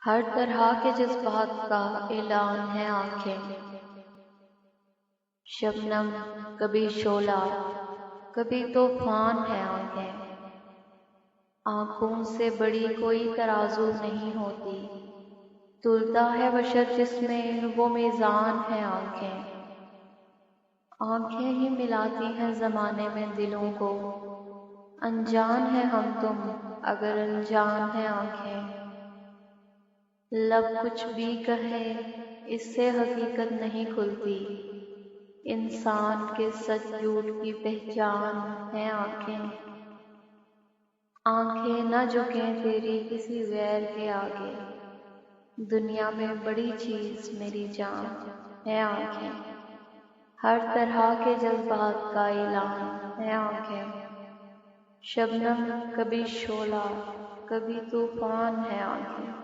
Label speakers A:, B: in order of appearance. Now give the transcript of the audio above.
A: ہر طرح کے جذبات کا اعلان ہے آنکھیں، شبنم کبھی شعلہ کبھی طوفان ہے آنکھیں، آنکھوں سے بڑی کوئی ترازو نہیں ہوتی، تلتا ہے بشر جس میں وہ میزان ہے آنکھیں، آنکھیں ہی ملاتی ہیں زمانے میں دلوں کو، انجان ہے ہم تم اگر انجان ہے آنکھیں، لب کچھ بھی کہے اس سے حقیقت نہیں کھلتی، انسان کے سچ جھوٹ کی پہچان ہے آنکھیں، آنکھیں نہ جھکیں تیری کسی غیر کے آگے، دنیا میں بڑی چیز میری جان ہے آنکھیں، ہر طرح کے جذبات کا اعلان ہے آنکھیں، شبنم کبھی شعلہ کبھی طوفان ہے آنکھیں۔